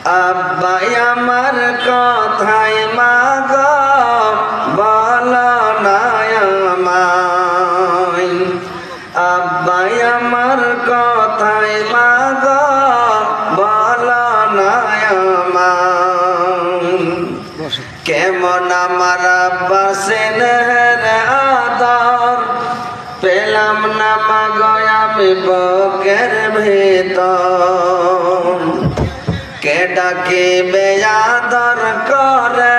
আব্বাই আমার কথায় মা গো বলো না আমায়। আব্বাই আমার কথায় মা গো বলো না আমায়। কেমন আমার আব্বা স্নেহের আদর পেলাম না মা গো আমি বুকের ভেতর। কে ডাকিবে আদর করে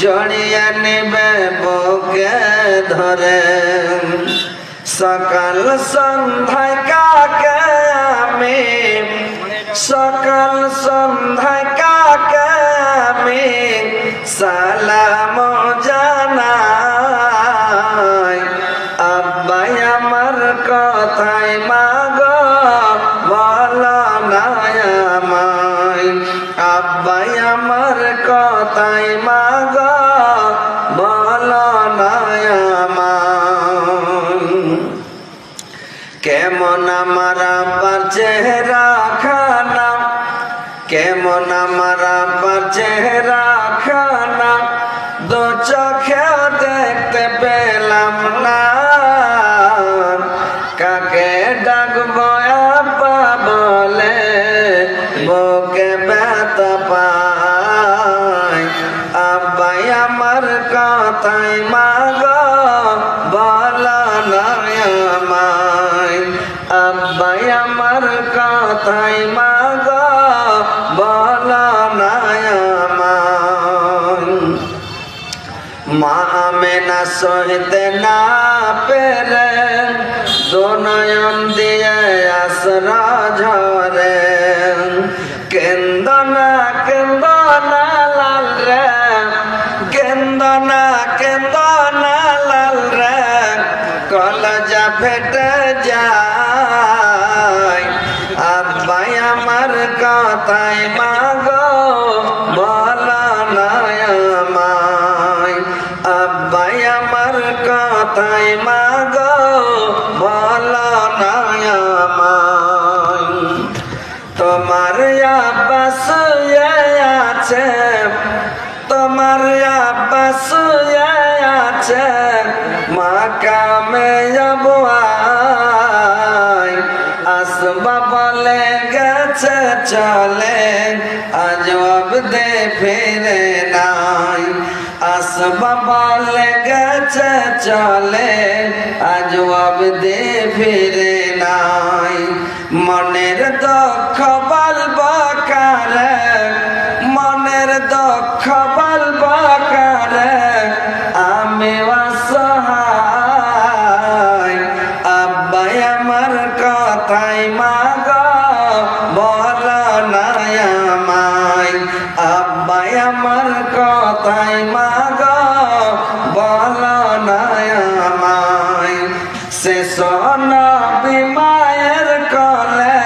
জড়িয়ে নিবে বুকে ধরে। সকাল সন্ধ্যায় কাকে আমি সকাল সন্ধ্যায় কাকে আমি সালাম জানাই। আব্বাই আমার কথায় মা গো বলো না আমায়। আব্বাই আমার কথায় মা গো বলো না আমায়। কেমন আমার আব্বার চেহারা খানা কেমন আমার আব্বার চেহারা খানা দু চোখে দেখতে পেলাম না। কাকে ডাকবো আব্বা বলে বুকে ব্যথা পায়। আব্বাই আমার কথায় মা গো বলো না আমায়। আব্বাই আমার কথায় মা গো বলো না আমায়। মা আমেনা সইতে না পেরে দু নয়ন দিয়ে আসরা ঝরে। কেন্দনা কেন্দনা লাল রে কেন্দনা লাল রে কলজা ফেটে যায়। আব্বাই আমার কথায় মা গো বলো না আমায়। আব্বাই আমার কথায় মা গো বলো না আমায়। তোমার আব্বা শুয়ে আছে তোমার আব্বা শুয়ে আছে মাকামে যাবো আসবা বলে গেছে চলে আজ অবধি ফিরে নাই। আসবা বলে গেছে চলে আজ অবধি ফিরে নাই। মনের দুঃখ বলবো কারে মনের দুঃখ বলবো কারে আমি অসহায়। আব্বাই আমার কথায় মা গো বলো না আমায়। আব্বাই আমার কথায় মা গো বলো না আমায়। শেষ নবী মায়ের কোলে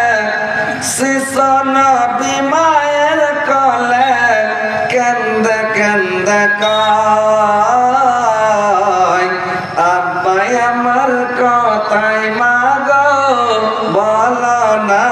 শেষ নবী মায়ের কোলে কেন্দে কেন্দে কয়। আব্বাই আমার কথায় মা গো বলো না